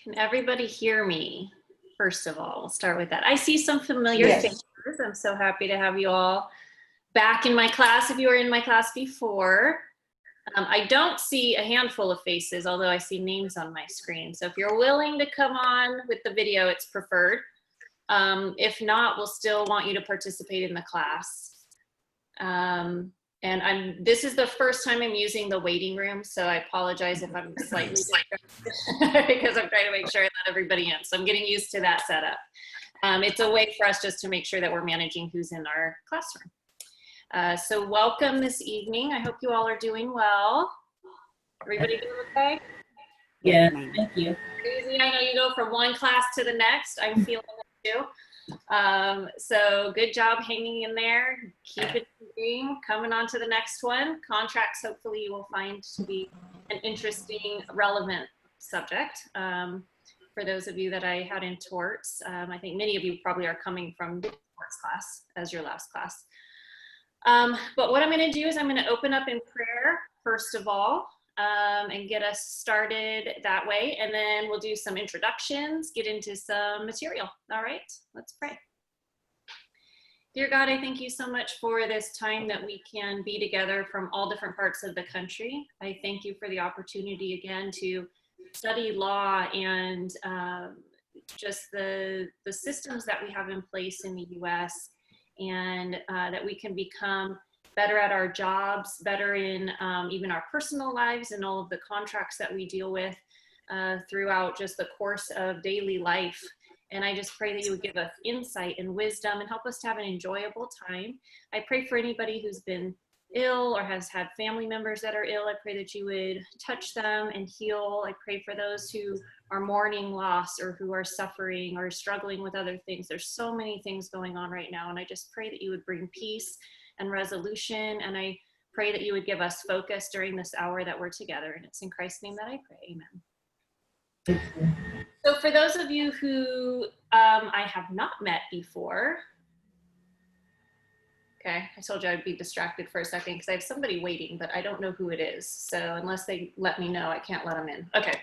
Can everybody hear me? First of all, we'll start with that. I see some familiar faces. I'm so happy to have you all back in my class if you were in my class before. I don't see a handful of faces, although I see names on my screen. So if you're willing to come on with the video, it's preferred. If not, we'll still want you to participate in the class. And this is the first time I'm using the waiting room, so I apologize if I'm slightly because I'm trying to make sure I let everybody in. So I'm getting used to that setup. It's a way for us just to make sure that we're managing who's in our classroom. So welcome this evening. I hope you all are doing well. Everybody doing okay? Yeah, thank you. Crazy. I know you go from one class to the next. I'm feeling it too. So good job hanging in there. Keep it moving. Coming on to the next one. Contracts, hopefully you will find to be an interesting, relevant subject. For those of you that I had in torts, I think many of you probably are coming from torts class as your last class. But what I'm going to do is I'm going to open up in prayer, first of all, and get us started that way. And then we'll do some introductions, get into some material. All right, let's pray. Dear God, I thank you so much for this time that we can be together from all different parts of the country. I thank you for the opportunity again to study law and just the systems that we have in place in the US, and that we can become better at our jobs, better in even our personal lives and all of the contracts that we deal with throughout just the course of daily life. And I just pray that you would give us insight and wisdom and help us to have an enjoyable time. I pray for anybody who's been ill or has had family members that are ill. I pray that you would touch them and heal. I pray for those who are mourning loss or who are suffering or struggling with other things. There's so many things going on right now. And I just pray that you would bring peace and resolution. And I pray that you would give us focus during this hour that we're together. And it's in Christ's name that I pray. Amen. So for those of you who I have not met before, okay, I told you I'd be distracted for a second because I have somebody waiting, but I don't know who it is. So unless they let me know, I can't let them in. Okay,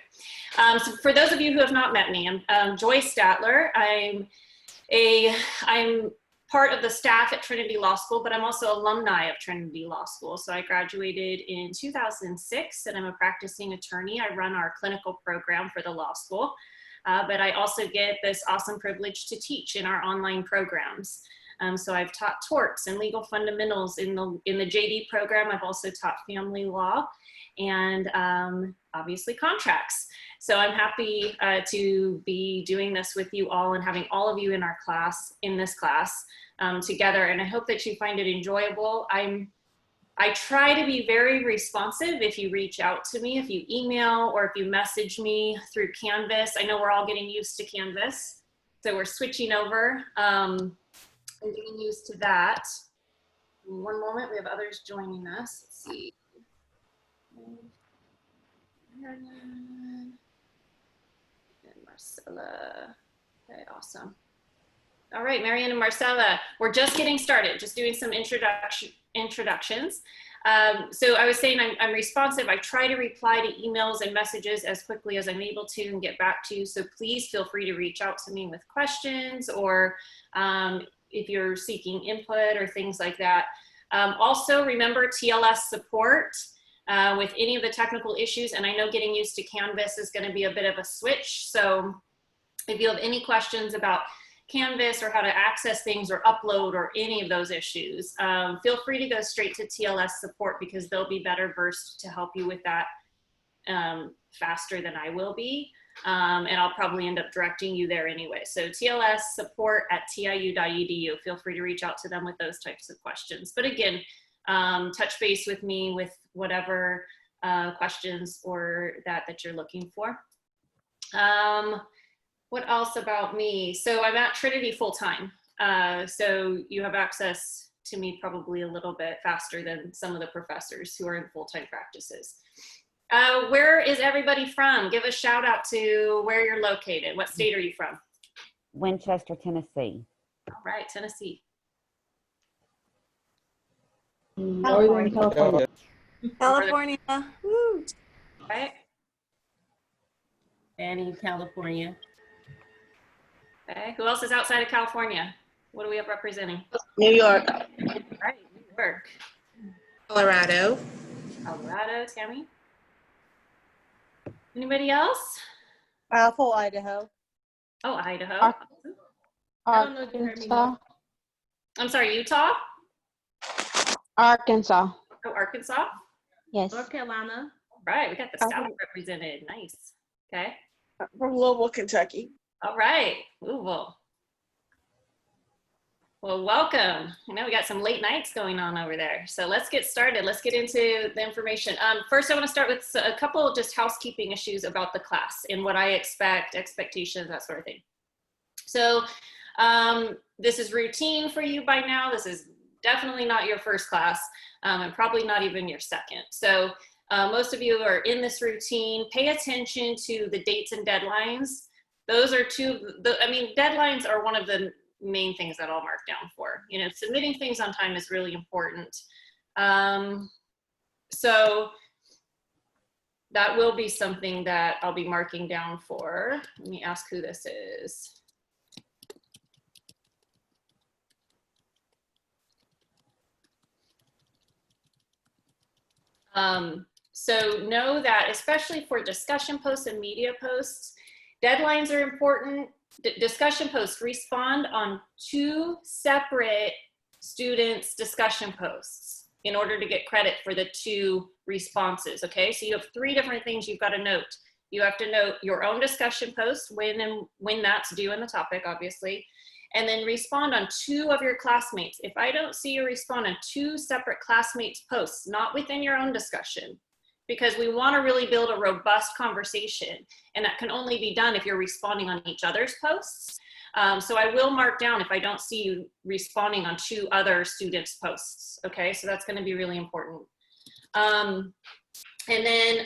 so for those of you who have not met me, I'm Joy Statler. I'm part of the staff at Trinity Law School, but I'm also alumni of Trinity Law School. So I graduated in 2006 and I'm a practicing attorney. I run our clinical program for the law school, but I also get this awesome privilege to teach in our online programs. So I've taught torts and legal fundamentals in the JD program. I've also taught family law and obviously contracts. So I'm happy to be doing this with you all and having all of you in our class, in this class together. And I hope that you find it enjoyable. I try to be very responsive if you reach out to me, if you email or if you message me through Canvas. I know we're all getting used to Canvas, so we're switching over. I'm getting used to that. One moment, we have others joining us. Let's see. And Marcella. Okay, awesome. All right, Marianne and Marcella, we're just getting started, just doing some introductions. So I was saying I'm responsive. I try to reply to emails and messages as quickly as I'm able to and get back to you. So please feel free to reach out to me with questions or if you're seeking input or things like that. Also, remember TLS support with any of the technical issues. And I know getting used to Canvas is going to be a bit of a switch. So if you have any questions about Canvas or how to access things or upload or any of those issues, feel free to go straight to TLS support because they'll be better versed to help you with that faster than I will be. And I'll probably end up directing you there anyway. So TLS support at tiu.edu. Feel free to reach out to them with those types of questions. But again, touch base with me with whatever questions or that you're looking for. What else about me? So I'm at Trinity full-time. So you have access to me probably a little bit faster than some of the professors who are in full-time practices. Where is everybody from? Give a shout out to where you're located. What state are you from? Winchester, Tennessee. All right, Tennessee. Northern California. California. Woo. Right. Annie, California. Okay, who else is outside of California? What do we have representing? New York, Right, New York. Colorado, Colorado, Tammy? Anybody else? Full Idaho. Oh, Idaho. Ar- I don't know if you heard me. Arkansas. I'm sorry, Utah? Arkansas. Oh, Arkansas? Yes. North Carolina, Right, we got the South represented. Nice. Okay. From Louisville, Kentucky. All right, Louisville. Well, welcome. I know we got some late nights going on over there. So let's get started. Let's get into the information. First, I want to start with a couple of just housekeeping issues about the class and what I expect, expectations, that sort of thing. So this is routine for you by now. This is definitely not your first class and probably not even your second. So most of you are in this routine. Pay attention to the dates and deadlines. Those are deadlines are one of the main things that I'll mark down for. You know, submitting things on time is really important. So that will be something that I'll be marking down for. Let me ask who this is. So know that, especially for discussion posts and media posts, deadlines are important. Discussion posts respond on 2 separate students' discussion posts in order to get credit for the 2 responses, okay? So you have 3 different things you've got to note. You have to note your own discussion post, when that's due in the topic, obviously, and then respond on 2 of your classmates. If I don't see you respond on 2 separate classmates' posts, not within your own discussion, because we want to really build a robust conversation, and that can only be done if you're responding on each other's posts. So I will mark down if I don't see you responding on 2 other students' posts, okay? So that's going to be really important. And then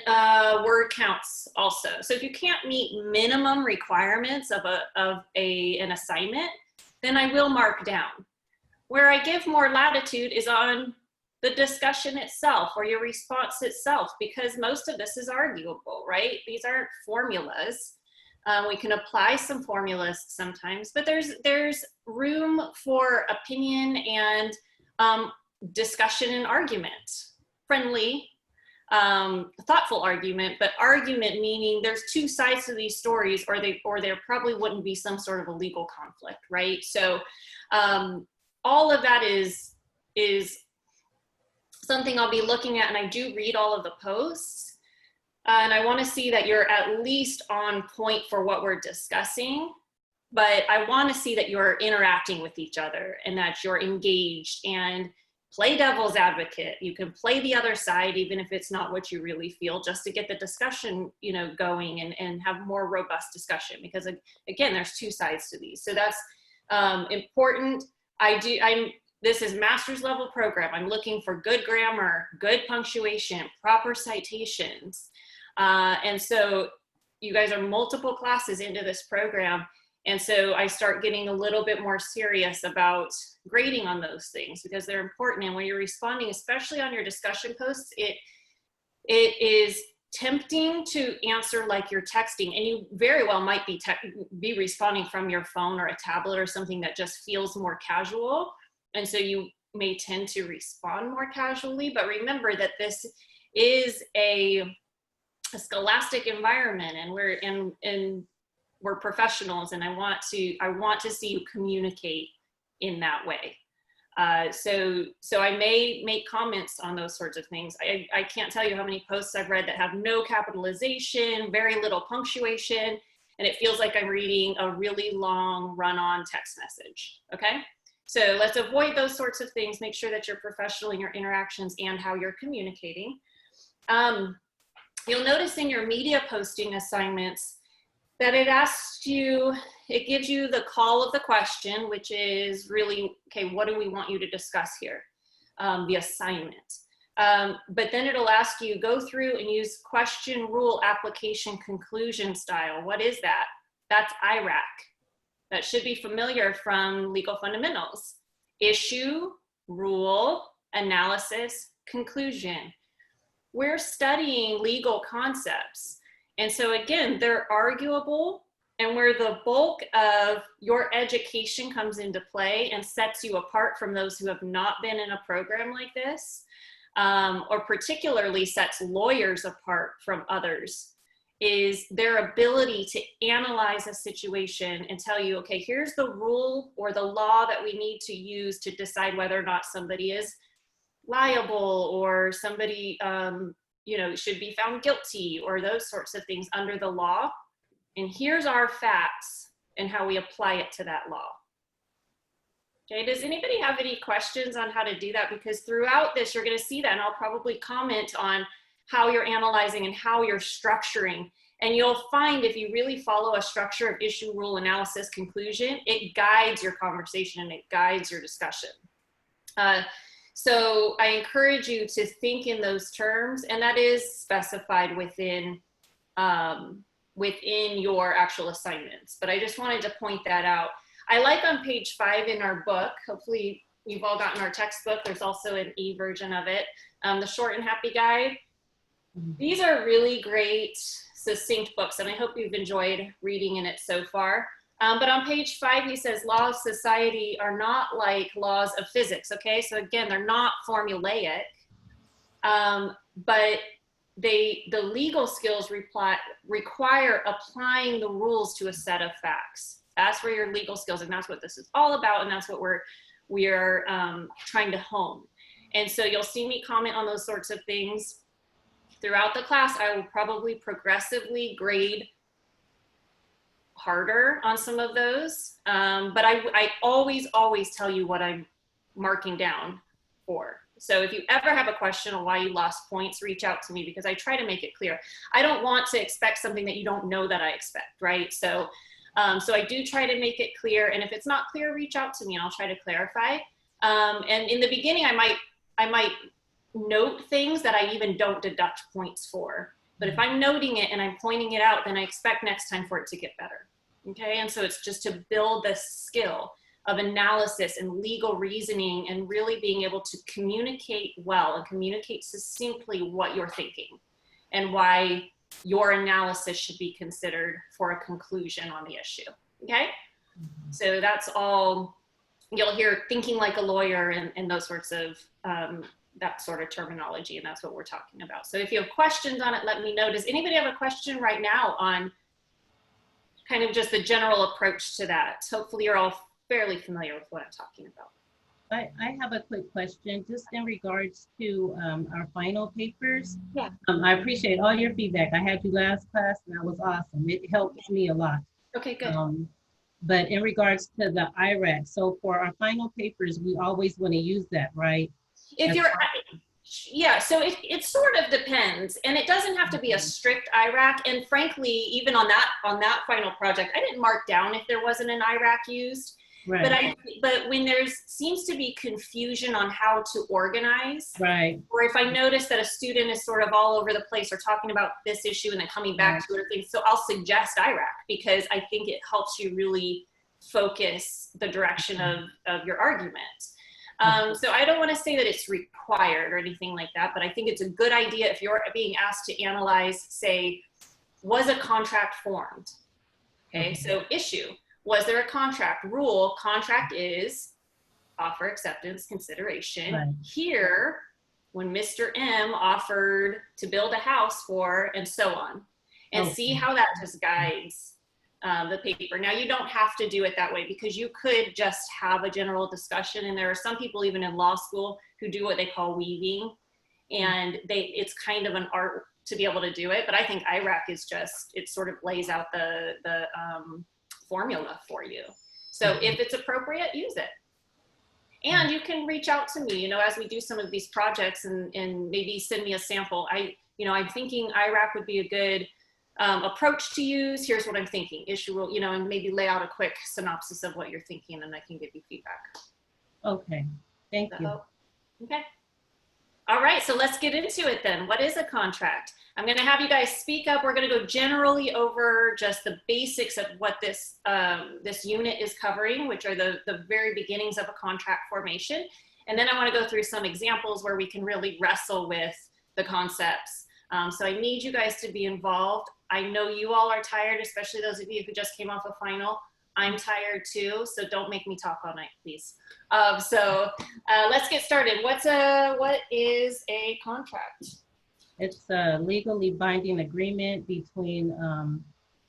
word counts also. So if you can't meet minimum requirements of an assignment, then I will mark down. Where I give more latitude is on the discussion itself or your response itself, because most of this is arguable, right? These aren't formulas. We can apply some formulas sometimes, but there's room for opinion and discussion and argument. Friendly, thoughtful argument, but argument meaning there's 2 sides to these stories, or there probably wouldn't be some sort of a legal conflict, right? So all of that is something I'll be looking at, and I do read all of the posts, and I want to see that you're at least on point for what we're discussing, but I want to see that you're interacting with each other and that you're engaged, and play devil's advocate. You can play the other side even if it's not what you really feel, just to get the discussion, you know, going and have more robust discussion, because again, there's 2 sides to these. So that's important. This is master's level program. I'm looking for good grammar, good punctuation, proper citations. And so you guys are multiple classes into this program. And so I start getting a little bit more serious about grading on those things, because they're important. And when you're responding, especially on your discussion posts, it is tempting to answer like you're texting, and you very well might be responding from your phone or a tablet or something that just feels more casual. And so you may tend to respond more casually, but remember that this is a scholastic environment, and we're professionals, and I want to see you communicate in that way. So I may make comments on those sorts of things. I can't tell you how many posts I've read that have no capitalization, very little punctuation, and it feels like I'm reading a really long run-on text message, okay? So let's avoid those sorts of things. Make sure that you're professional in your interactions and how you're communicating. You'll notice in your media posting assignments that it gives you the call of the question, which is really, okay, what do we want you to discuss here? The assignment. But then it'll ask you, go through and use question, rule, application, conclusion style. What is that? That's IRAC. That should be familiar from legal fundamentals. Issue, rule, analysis, conclusion. We're studying legal concepts. And so again, they're arguable, and where the bulk of your education comes into play and sets you apart from those who have not been in a program like this, or particularly sets lawyers apart from others, is their ability to analyze a situation and tell you, okay, here's the rule or the law that we need to use to decide whether or not somebody is liable, or somebody should be found guilty, or those sorts of things under the law. And here's our facts and how we apply it to that law. Okay, does anybody have any questions on how to do that? Because throughout this, you're going to see that, and I'll probably comment on how you're analyzing and how you're structuring. And you'll find if you really follow a structure of issue, rule, analysis, conclusion, it guides your conversation and it guides your discussion. So I encourage you to think in those terms, and that is specified within your actual assignments. But I just wanted to point that out. I like on page 5 in our book, hopefully you've all gotten our textbook, there's also an e-version of it, the Short and Happy Guide. These are really great, succinct books, and I hope you've enjoyed reading in it so far. But on page 5, he says laws of society are not like laws of physics, okay? So again, they're not formulaic, but the legal skills require applying the rules to a set of facts. That's where your legal skills, and that's what this is all about, and that's what we're trying to hone. And so you'll see me comment on those sorts of things throughout the class. I will probably progressively grade harder on some of those, but I always tell you what I'm marking down for. So if you ever have a question on why you lost points, reach out to me, because I try to make it clear. I don't want to expect something that you don't know that I expect, right? So I do try to make it clear, and if it's not clear, reach out to me and I'll try to clarify. And in the beginning, I might note things that I even don't deduct points for. But if I'm noting it and I'm pointing it out, then I expect next time for it to get better. Okay, and so it's just to build this skill of analysis and legal reasoning and really being able to communicate well and communicate succinctly what you're thinking and why your analysis should be considered for a conclusion on the issue. Okay, so that's all you'll hear, thinking like a lawyer and those sorts of that sort of terminology, and that's what we're talking about. So if you have questions on it, let me know. Does anybody have a question right now on kind of just the general approach to that? Hopefully you're all fairly familiar with what I'm talking about. I have a quick question just in regards to our final papers. Yeah. I appreciate all your feedback. I had you last class and that was awesome. It helped me a lot. Okay, good. But in regards to the IRAC, so for our final papers, we always want to use that, right? If you're, yeah, so it sort of depends, and it doesn't have to be a strict IRAC. And frankly, even on that final project, I didn't mark down if there wasn't an IRAC used. Right. But when seems to be confusion on how to organize, right? Or if I notice that a student is sort of all over the place or talking about this issue and then coming back to it or things, so I'll suggest IRAC because I think it helps you really focus the direction of your argument. So I don't want to say that it's required or anything like that, but I think it's a good idea if you're being asked to analyze, say, was a contract formed? Okay, so issue. Was there a contract? Rule, contract is offer, acceptance, consideration. Right. Here, when Mr. M offered to build a house for, and so on. And see how that just guides the paper. Now, you don't have to do it that way because you could just have a general discussion. And there are some people even in law school who do what they call weaving. And it's kind of an art to be able to do it. But I think IRAC is just, it sort of lays out the formula for you. So if it's appropriate, use it. And you can reach out to me, as we do some of these projects and maybe send me a sample. I'm thinking IRAC would be a good approach to use. Here's what I'm thinking, issue rule, and maybe lay out a quick synopsis of what you're thinking and I can give you feedback. Okay, thank you. Okay. All right, so let's get into it then. What is a contract? I'm gonna have you guys speak up. We're gonna go generally over just the basics of what this unit is covering, which are the very beginnings of a contract formation. And then I wanna go through some examples where we can really wrestle with the concepts So I need you guys to be involved. I know you all are tired, especially those of you who just came off a final. I'm tired too, so don't make me talk all night, please. Let's get started. What is a contract? It's a legally binding agreement between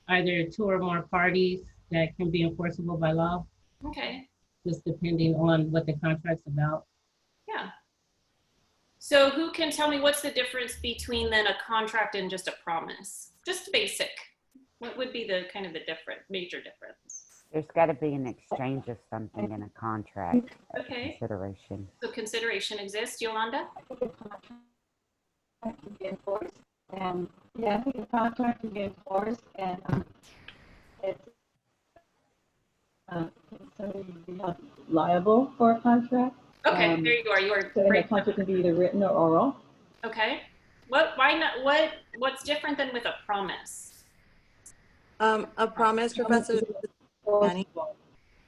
either two or more parties that can be enforceable by law, Okay, just depending on what the contract's about. yeah. So who can tell me what's the difference between then a contract and just a promise? Just basic. What would be the kind of the major difference? There's got to be an exchange of something in a contract. Okay. Consideration. So consideration exists, Yolanda? To be enforced, and yeah, I think a contract to be enforced, and it's considered to be liable for a contract. Okay, there you are. You are So great. a contract can be either written or oral. Okay. Why not? What's different than with a promise? A promise, Professor Fanny.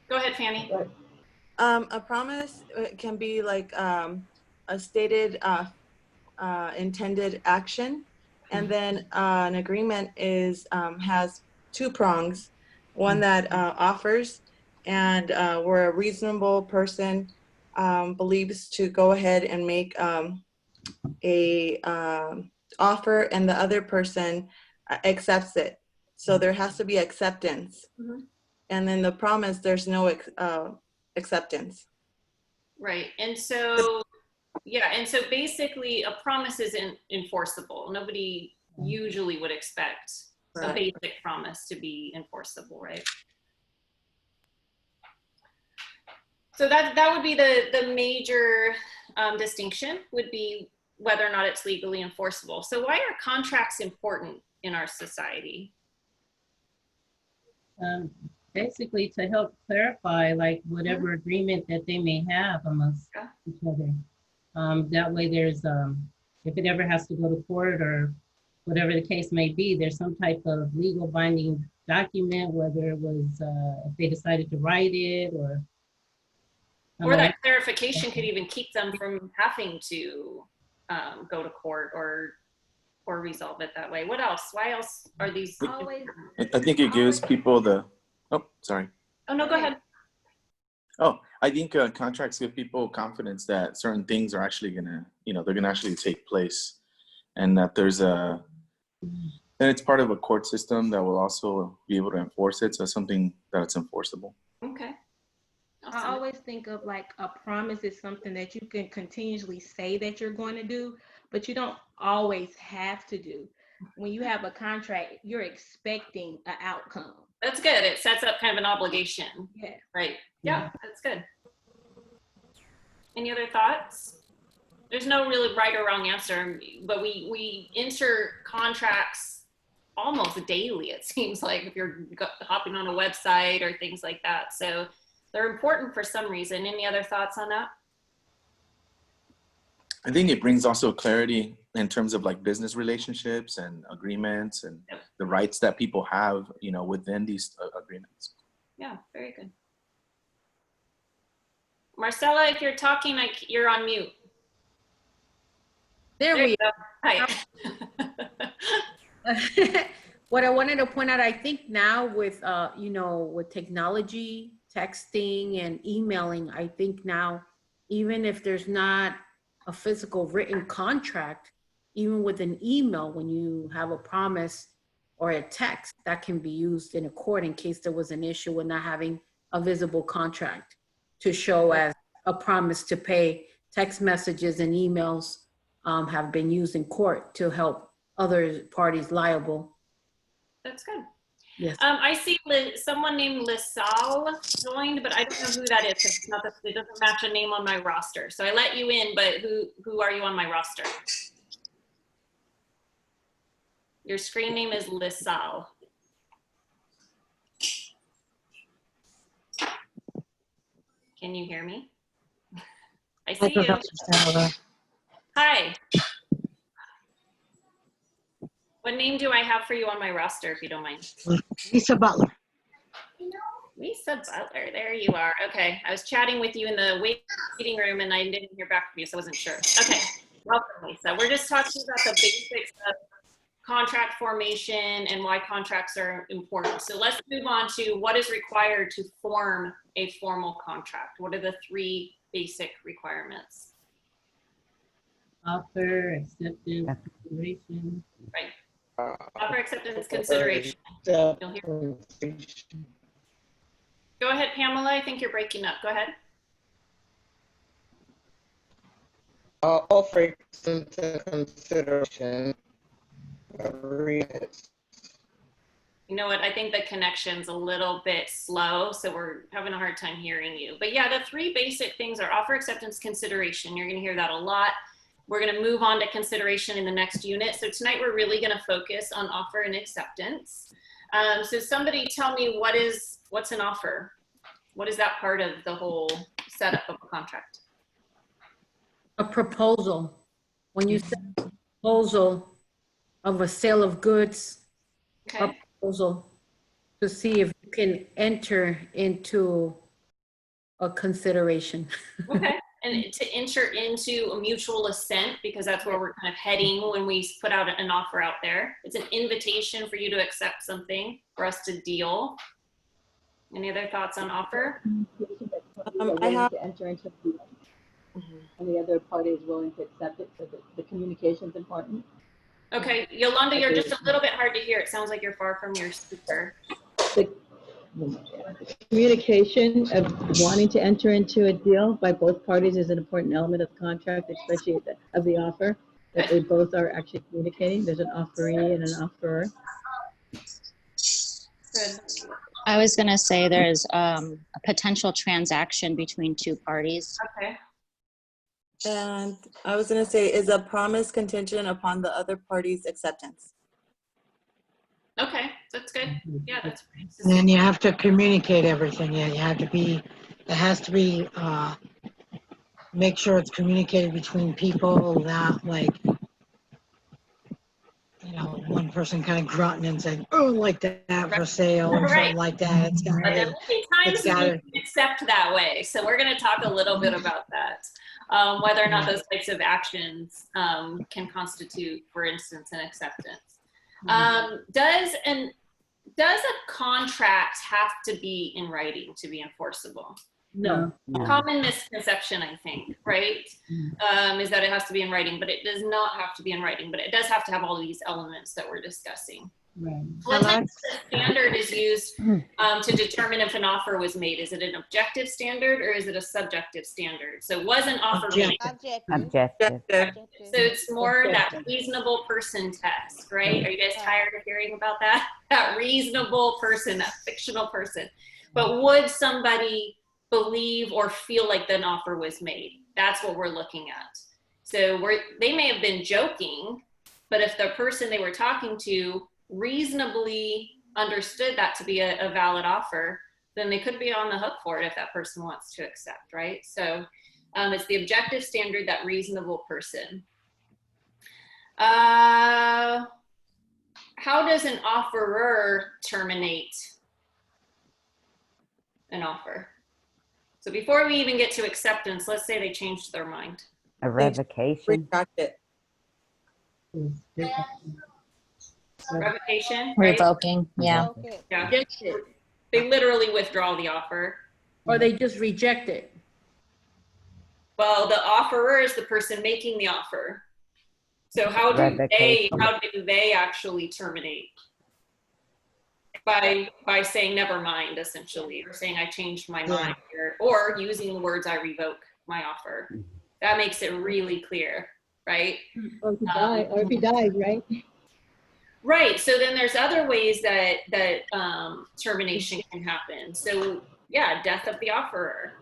Go ahead, Fanny. A promise can be like a stated intended action, and then an agreement has two prongs. One that offers, and where a reasonable person believes to go ahead and make a offer, and the other person accepts it. So there has to be acceptance. Mm-hmm. And then the promise, there's no acceptance. Right. And so, yeah. And so basically a promise isn't enforceable. Nobody usually would expect a basic promise to be enforceable, right? So that would be the major distinction, would be whether or not it's legally enforceable. So why are contracts important in our society? Basically to help clarify like whatever agreement that they may have amongst each other. That way there's, if it ever has to go to court or whatever the case may be, there's some type of legal binding document, whether it was, if they decided to write it or that clarification could even keep them from having to go to court or resolve it that way. What else? Why else are these? I think it gives people the, oh, sorry. Oh, no, go ahead. Oh, I think contracts give people confidence that certain things are actually gonna, they're gonna actually take place, and that and it's part of a court system that will also be able to enforce it. So something that it's enforceable. Okay. Awesome. I always think of like a promise is something that you can continuously say that you're going to do, but you don't always have to do. When you have a contract, you're expecting an outcome. That's good. It sets up kind of an obligation. Yeah. Right. Yeah, that's good. Any other thoughts? There's no really right or wrong answer, but we enter contracts almost daily, it seems like, if you're hopping on a website or things like that. So they're important for some reason. Any other thoughts on that? I think it brings also clarity in terms of like business relationships and agreements and the rights that people have, within these agreements. Yeah, very good. Marcella, if you're talking, you're on mute. There we go. Hi. What I wanted to point out, I think now with, with technology, texting and emailing, I think now, even if there's not a physical written contract, even with an email, when you have a promise or a text, that can be used in a court in case there was an issue with not having a visible contract to show as a promise to pay. Text messages and emails have been used in court to help other parties liable. That's good. Yes. I see someone named LaSalle joined, but I don't know who that is. It's not it doesn't match a name on my roster. So I let you in, but who are you on my roster? Your screen name is LaSalle. Can you hear me? I see you. Hi. What name do I have for you on my roster, if you don't mind? Lisa Butler. Lisa Butler, there you are. Okay, I was chatting with you in the waiting room and I didn't hear back from you, so I wasn't sure. Okay, welcome, Lisa. We're just talking about the basics of contract formation and why contracts are important. So let's move on to what is required to form a formal contract. What are the 3 basic requirements? Offer, acceptance, consideration. Right. Offer, acceptance, consideration. You'll hear. Go ahead, Pamela. I think you're breaking up. Go ahead. Offer, acceptance, consideration. Agreements. You know what? I think the connection's a little bit slow, so we're having a hard time hearing you. But yeah, the 3 basic things are offer, acceptance, consideration. You're going to hear that a lot. We're going to move on to consideration in the next unit. So tonight we're really going to focus on offer and acceptance. So somebody tell me what's an offer? What is that part of the whole setup of a contract? A proposal. When you send a proposal of a sale of goods, Okay. a proposal to see if you can enter into a consideration. Okay. And to enter into a mutual assent, because that's where we're kind of heading when we put out an offer out there. It's an invitation for you to accept something, for us to deal. Any other thoughts on offer? I have to enter into a deal, and the other party is willing to accept it, so the communication is important. Okay, Yolanda, you're just a little bit hard to hear. It sounds like you're far from your speaker. The communication of wanting to enter into a deal by both parties is an important element of the contract, especially of the offer, that they both are actually communicating. There's an offeree and an offerer. Good. I was going to say there's a potential transaction between 2 parties. Okay. And I was gonna say, is a promise contingent upon the other party's acceptance? Okay, that's good. Yeah, that's pretty And then you have to communicate everything. Yeah, you have to be, it has to be, make sure it's communicated between people, not like, you know, one person kind of grunting and saying, oh, like that for sale or something like that. It's got But there to, will be times when we accept that way. So we're going to talk a little bit about that, whether or not those types of actions can constitute, for instance, an acceptance. Does a contract have to be in writing to be enforceable? No. A common misconception, I think, right, is that it has to be in writing, but it does not have to be in writing, but it does have to have all of these elements that we're discussing. Right. What type of standard is used to determine if an offer was made? Is it an objective standard or is it a subjective standard? So was an offer made? Objective. So it's more that reasonable person test, right? Are you guys tired of hearing about that? That reasonable person, that fictional person. But would somebody believe or feel like an offer was made? That's what we're looking at. So they may have been joking, but if the person they were talking to reasonably understood that to be a valid offer, then they could be on the hook for it if that person wants to accept, right? So it's the objective standard, that reasonable person. How does an offerer terminate an offer? So before we even get to acceptance, let's say they changed their mind. A revocation. Retract it. Revocation, right? Revoking, yeah. Yeah. They literally withdraw the offer. Or they just reject it. Well, the offerer is the person making the offer. So how do they actually terminate? By saying never mind, essentially, or saying I changed my mind, or using the words I revoke my offer. That makes it really clear, right? Or if he dies, right? Right. So then there's other ways that termination can happen. So yeah, death of the offerer.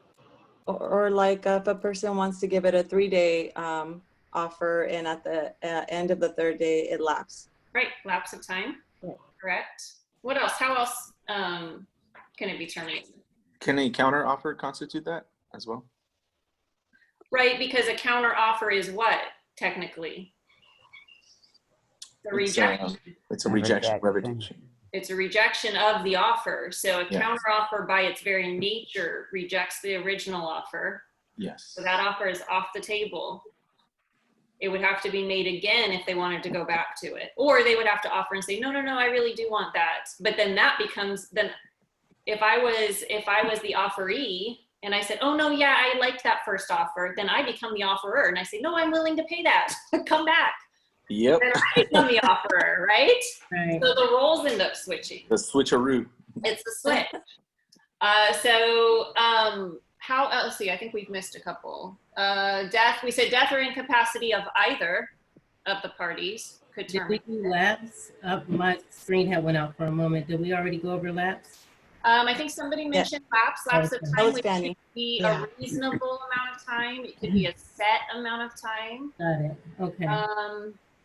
Or like if a person wants to give it a 3-day offer and at the end of the 3rd day it lapses. Right. Lapse of time. Yeah. Correct. What else? How else can it be terminated? Can a counter offer constitute that as well? Right, because a counter offer is what, technically? The rejection. It's a rejection. It's a rejection of the offer. So a counter offer by its very nature rejects the original offer. Yes. So that offer is off the table. It would have to be made again if they wanted to go back to it, or they would have to offer and say, no, no, no, I really do want that. But then that becomes, then if I was the offeree and I said, oh no, yeah, I liked that first offer, then I become the offerer and I say, no, I'm willing to pay that. Come back. Yep. Then I become the offerer, right? Right. So the roles end up switching. The switcheroo. It's the switch. How else? See, I think we've missed a couple. Death. We said death or incapacity of either of the parties could Did we terminate. do lapse? My screen had went out for a moment. Did we already go over lapse? I think somebody mentioned lapse. Lapse of Okay. That time, was which Fanny. could be Yeah. a reasonable amount of time. It could be a set amount of time. Got it. Okay.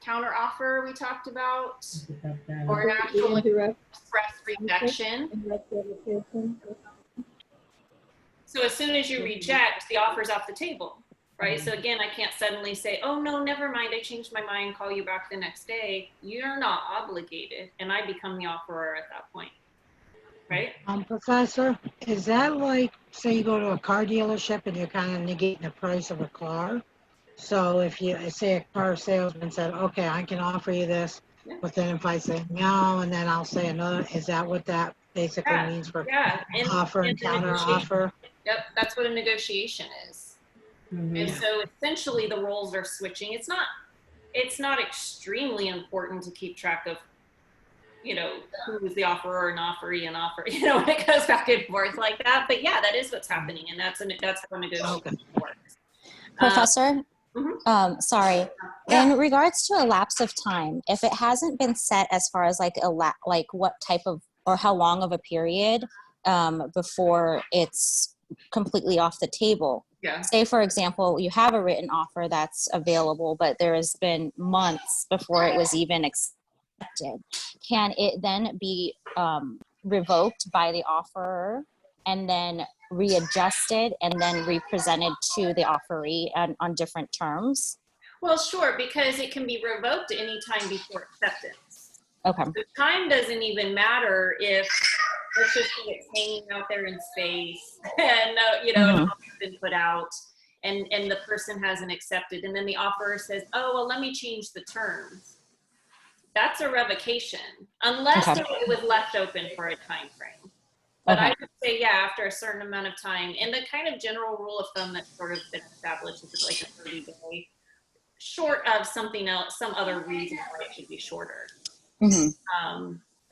Counter offer we talked about, Got that. or an actual Interrupt. express rejection. Interrupt the other person. So as soon as you reject, the offer's off the table, right? So again, I can't suddenly say, oh no, never mind, I changed my mind, call you back the next day. You're not obligated, and I become the offerer at that point, right? Professor, is that like, say you go to a car dealership and you're kind of negating the price of a car? So if you say a car salesman said, okay, I can offer you this, Yeah. but then if I say no, and then I'll say another, is that what that basically Yeah, means for yeah. offer and the counter negotiation. offer? Yep, that's what a negotiation is. Mhm. And so essentially the roles are switching. It's not extremely important to keep track of, who is the offerer and offeree and offer, when it goes back and forth like that. But yeah, that is what's happening. And that's how negotiation works. Professor, sorry. Yeah. In regards to a lapse of time, if it hasn't been set as far as like what type of or how long of a period before it's completely off the table. Yeah. Say, for example, you have a written offer that's available, but there has been months before it was even accepted. Can it then be revoked by the offerer and then readjusted and then represented to the offeree on different terms? Well, sure, because it can be revoked any time before acceptance. Okay. The time doesn't even matter if, let's just say it's hanging out there in space and, an offer's been put out and the person hasn't accepted. And then the offerer says, oh, well, let me change the terms. That's a revocation, unless it was left open for a time frame. But I would say, yeah, after a certain amount of time. And the kind of general rule of thumb that's sort of been established is like a 30-day, short of something else, some other reason why it should be shorter.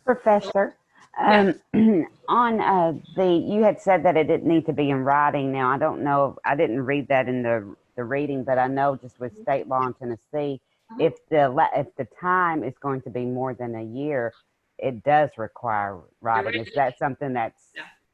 Professor, on you had said that it didn't need to be in writing. Now, I don't know, I didn't read that in the reading, but I know just with state law in Tennessee, if the time is going to be more than a year, it does require writing. Is that something that's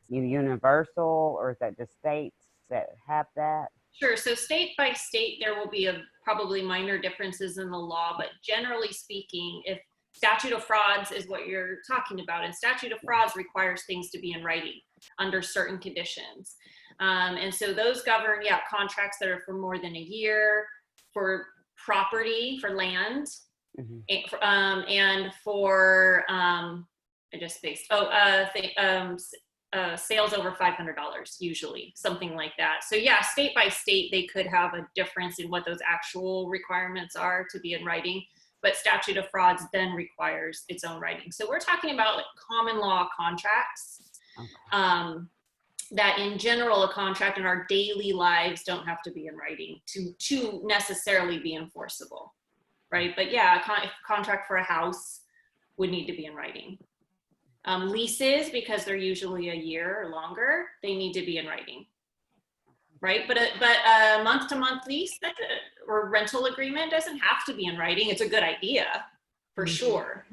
universal, or is that just states that have that? Sure. So state by state, there will be probably minor differences in the law, but generally speaking, if statute of frauds is what you're talking about, and statute of frauds requires things to be in writing under certain conditions. And so those govern, contracts that are for more than a year, for property, for land, and for, I just spaced, sales over $500 usually, something like that. So yeah, state by state, they could have a difference in what those actual requirements are to be in writing, but statute of frauds then requires its own writing. So we're talking about like common law contracts, that in general, a contract in our daily lives don't have to be in writing to necessarily be enforceable, right? But yeah, a contract for a house would need to be in writing. Leases, because they're usually a year or longer, they need to be in writing, right? But a month-to-month lease or rental agreement doesn't have to be in writing. It's a good idea, for sure,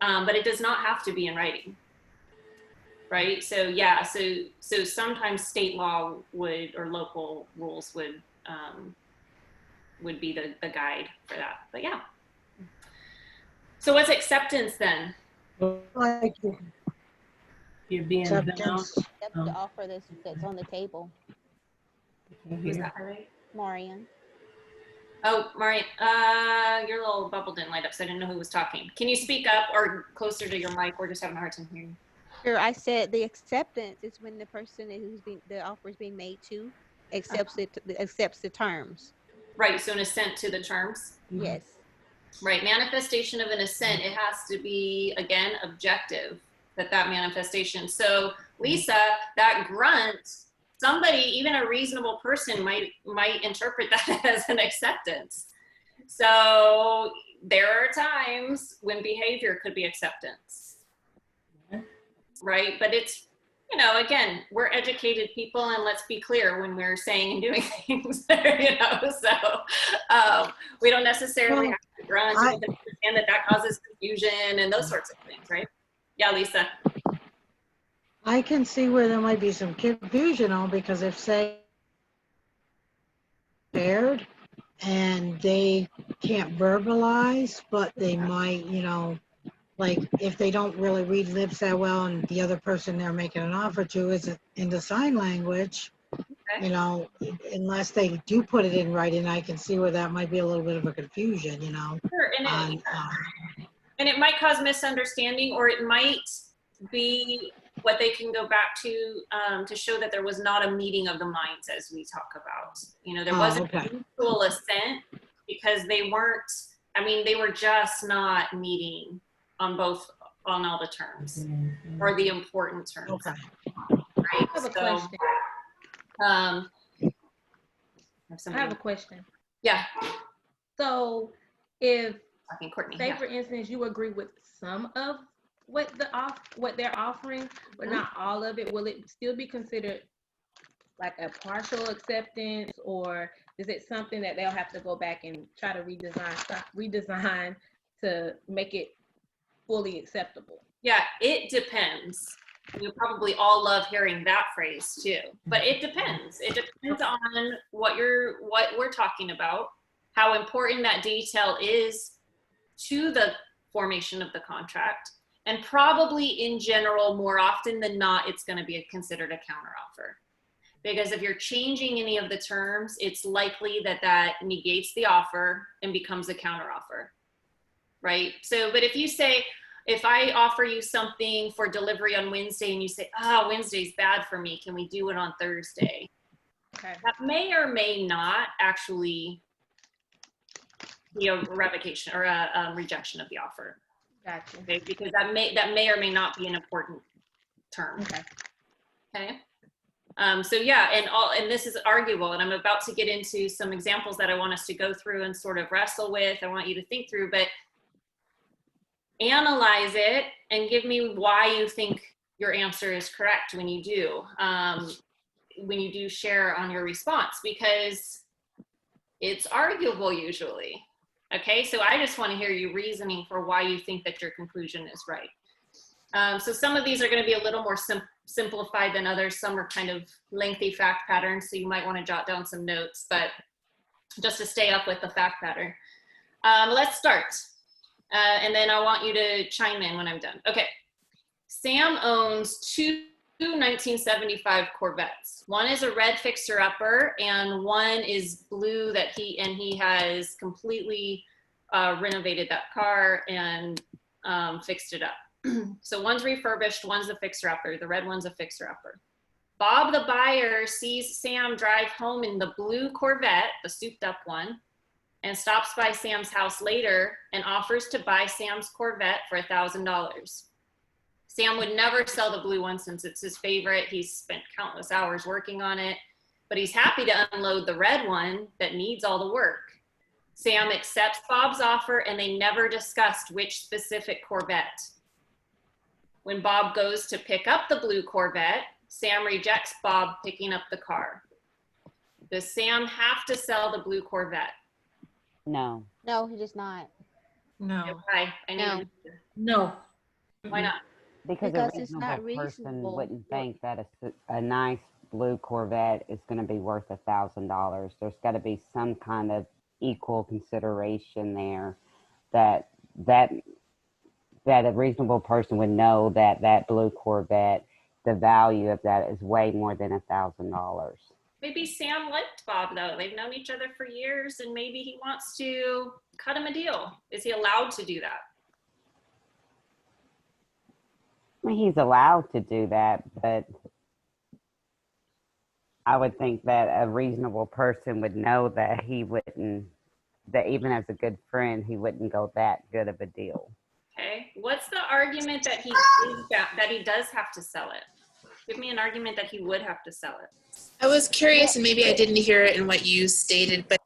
but it does not have to be in writing, right? So yeah, so sometimes state law or local rules would be the guide for that. But yeah. So what's acceptance then? Like You're being acceptance. That's the offer that's on the table. Was that right? Marian. Oh, Marian, your little bubble didn't light up, so I didn't know who was talking. Can you speak up or closer to your mic? We're just having a hard time hearing. Sure, I said the acceptance is when the person the offer is being made to accepts the terms. Right, so an assent to the terms. Yes. Right, manifestation of an assent, it has to be, again, objective, that manifestation. So Lisa, that grunt, somebody, even a reasonable person might interpret that as an acceptance. So there are times when behavior could be acceptance, right? But it's, again, we're educated people, and let's be clear when we're saying and doing things, so we don't necessarily have to grunt and understand that causes confusion and those sorts of things, right? Yeah, Lisa. I can see where there might be some confusion on, because if say paired and they can't verbalize, but they might, like if they don't really read lips that well and the other person they're making an offer to is in the sign language, unless they do put it in writing, I can see where that might be a little bit of a confusion, Sure, and it might cause misunderstanding, or it might be what they can go back to show that there was not a meeting of the minds, as we talk about. There wasn't a mutual assent, because they were just not meeting on all the terms, or the important terms. Okay. Right? I have a question. I have a question. Yeah. So if, Courtney, say for instance, you agree with some of what they're offering, but not all of it, will it still be considered like a partial acceptance, or is it something that they'll have to go back and try to redesign to make it fully acceptable? Yeah, it depends. You probably all love hearing that phrase too, but it depends. It depends on what we're talking about, how important that detail is to the formation of the contract, and probably in general, more often than not, it's going to be considered a counteroffer. Because if you're changing any of the terms, it's likely that negates the offer and becomes a counteroffer, right? So, but if you say, if I offer you something for delivery on Wednesday and you say, Wednesday's bad for me, can we do it on Thursday? Okay. That may or may not actually be a revocation or a rejection of the offer. Gotcha. Okay? Because that may or may not be an important term. Okay. So yeah, and this is arguable, and I'm about to get into some examples that I want us to go through and sort of wrestle with. I want you to think through, but analyze it and give me why you think your answer is correct when you do share on your response, because it's arguable usually. Okay, so I just want to hear you reasoning for why you think that your conclusion is right. So some of these are going to be a little more simplified than others. Some are kind of lengthy fact patterns, so you might want to jot down some notes, but just to stay up with the fact pattern. Let's start. And then I want you to chime in when I'm done. Okay. Sam owns two 1975 Corvettes. One is a red fixer-upper, and one is blue that he has completely renovated that car and fixed it up. So one's refurbished, one's a fixer-upper. The red one's a fixer-upper. Bob, the buyer, sees Sam drive home in the blue Corvette, the souped-up one, and stops by Sam's house later and offers to buy Sam's Corvette for $1,000. Sam would never sell the blue one since it's his favorite. He's spent countless hours working on it, but he's happy to unload the red one that needs all the work. Sam accepts Bob's offer, and they never discussed which specific Corvette. When Bob goes to pick up the blue Corvette, Sam rejects Bob picking up the car. Does Sam have to sell the blue Corvette? No. No, he does not. No. No. Why not? Because Because a it's reasonable not person reasonable. wouldn't think that a nice blue Corvette is going to be worth $1,000. There's got to be some kind of equal consideration there that a reasonable person would know that blue Corvette, the value of that is way more than $1,000. Maybe Sam liked Bob though. They've known each other for years, and maybe he wants to cut him a deal. Is he allowed to do that? I mean, he's allowed to do that, but I would think that a reasonable person would know that he wouldn't, that even as a good friend, he wouldn't go that good of a deal. Okay, what's the argument that that he does have to sell it? Give me an argument that he would have to sell it. I was curious, and maybe I didn't hear it in what you stated, but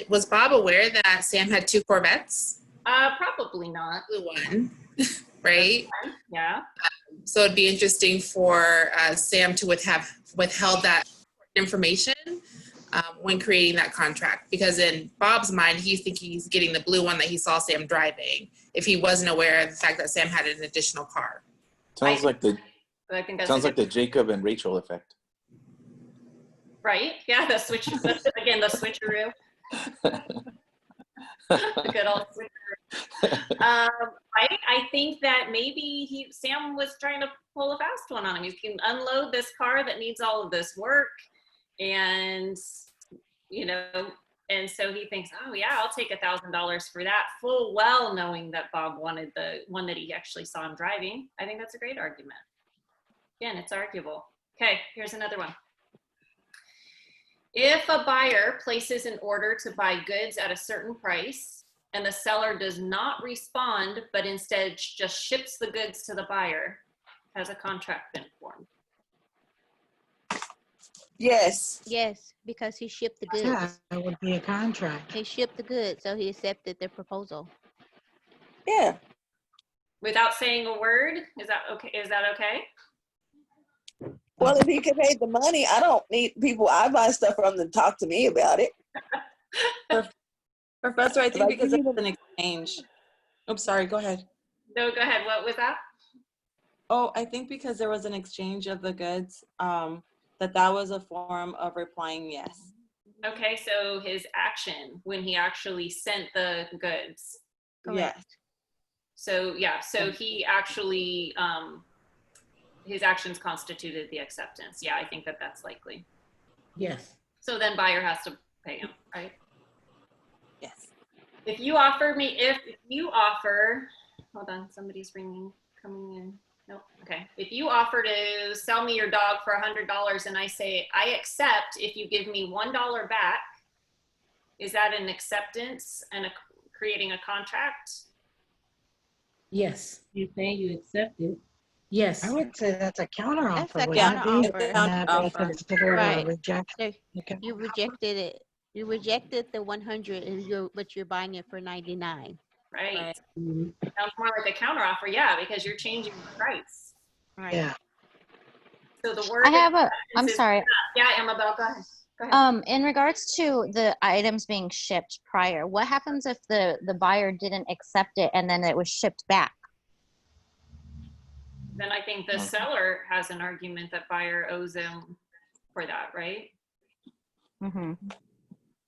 was Bob aware that Sam had 2 Corvettes? Probably not. The one, right? Yeah. So it'd be interesting for Sam to have withheld that information when creating that contract, because in Bob's mind, he's thinking he's getting the blue one that he saw Sam driving, if he wasn't aware of the fact that Sam had an additional car. Sounds like the I think that's sounds like the Jacob and Rachel effect. Right? Yeah, the switch. Again, the switcheroo. The good old switcheroo. I think that maybe Sam was trying to pull a fast one on him. You can unload this car that needs all of this work, and and so he thinks, oh yeah, I'll take $1,000 for that, full well knowing that Bob wanted the one that he actually saw him driving. I think that's a great argument. Again, it's arguable. Okay, here's another one. If a buyer places an order to buy goods at a certain price and the seller does not respond, but instead just ships the goods to the buyer, has a contract been formed? Yes. Yes, because he shipped the goods. Yeah, that would be a contract. He shipped the goods, so he accepted the proposal. Yeah. Without saying a word? Is that okay? Is that okay? Well, if he can pay the money, I don't need people I buy stuff from to talk to me about it. Professor, I think because it was an exchange. Oops, sorry, go ahead. No, go ahead. What was that? Oh, I think because there was an exchange of the goods, that was a form of replying yes. Okay, so his action when he actually sent the goods. Yes. So yeah, so he actually, his actions constituted the acceptance. Yeah, I think that that's likely. Yes. So then buyer has to pay him, right? Yes. If you offer, hold on, somebody's ringing, coming in. Nope. Okay. If you offer to sell me your dog for $100 and I say, I accept if you give me $1 back, is that an acceptance and creating a contract? Yes. You say you accept it. Yes. I would say that's a counteroffer. That's a wouldn't it be? counteroffer. And that'd be considered a Right. rejection. So you rejected it. You rejected the 100, and but you're buying it for 99. Right. Mhm. Sounds more like a counteroffer, yeah, because you're changing the price. Right. Yeah. So the word. I'm sorry. Yeah, Amabel, go ahead. Go ahead. In regards to the items being shipped prior, what happens if the buyer didn't accept it and then it was shipped back? Then I think the seller has an argument that buyer owes him for that, right? Mm-hmm.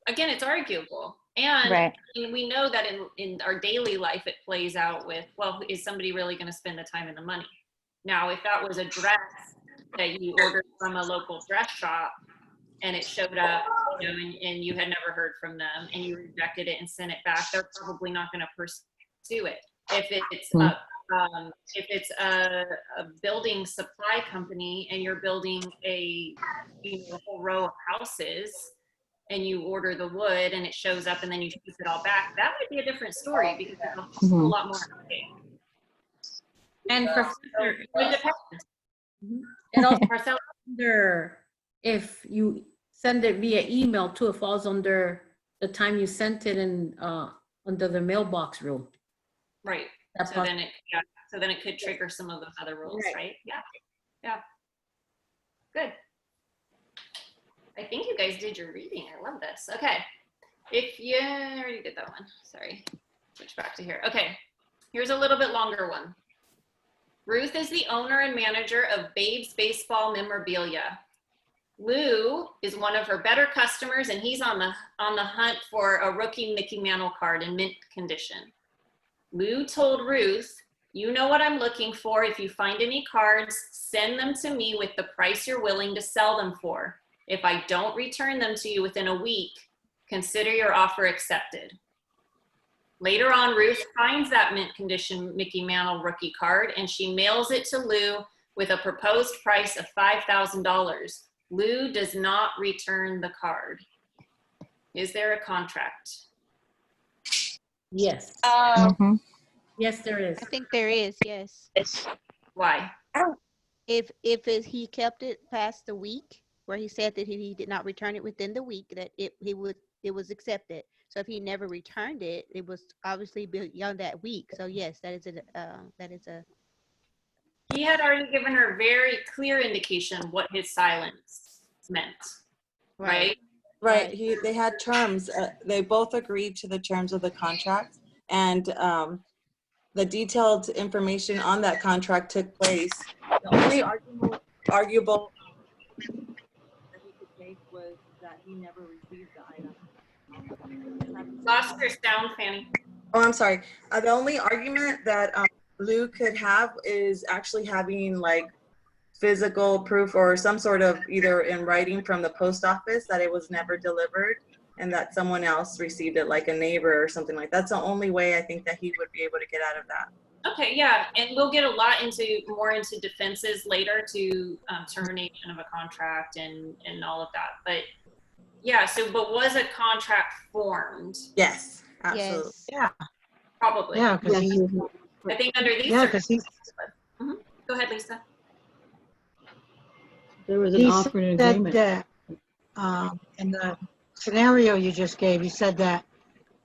Again, it's arguable. And Right. I mean, we know that in our daily life, it plays out with, well, is somebody really going to spend the time and the money? Now, if that was a dress that you ordered from a local dress shop and it showed up, and you had never heard from them and you rejected it and sent it back, they're probably not going to pursue it. If it's a building supply company and you're building a whole row of houses, and you order the wood and it shows up and then you ship it all back, that might be a different story because it's a lot more okay. And Professor, it depends. it also falls under, if you send it via email too, it falls under the time you sent it in under the mailbox rule. Right. So then it could trigger some of those other rules, right? Yeah. Yeah. Good. I think you guys did your reading. I love this. Okay. I already did that one. Sorry. Switch back to here. Okay. Here's a little bit longer one. Ruth is the owner and manager of Babe's Baseball Memorabilia. Lou is one of her better customers, and he's on the hunt for a rookie Mickey Mantle card in mint condition. Lou told Ruth, you know what I'm looking for. If you find any cards, send them to me with the price you're willing to sell them for. If I don't return them to you within a week, consider your offer accepted. Later on, Ruth finds that mint condition Mickey Mantle rookie card and she mails it to Lou with a proposed price of $5,000. Lou does not return the card. Is there a contract? Yes. Mhm. Yes, there is. I think there is, yes. Why? If he kept it past the week, where he said that he did not return it within the week, that it was accepted. So if he never returned it, it was obviously beyond that week. So yes, that is a. He had already given her very clear indication what his silence meant, right? Right. They had terms. They both agreed to the terms of the contract, and the detailed information on that contract took place. The only arguable that he could make was that he never received the item. Lost your sound, Fanny. Oh, I'm sorry. The only argument that Lou could have is actually having like physical proof or some sort of either in writing from the post office that it was never delivered and that someone else received it, like a neighbor or something like that. That's the only way I think that he would be able to get out of that. Okay, yeah, and we'll get a lot more into defenses later to termination of a contract and all of that. But yeah, but was a contract formed? Yes, absolutely. Yes. Yeah. Probably. Yeah, because I think under these circumstances. Go ahead, Lisa. There was an offer and agreement. That in the scenario you just gave, he said that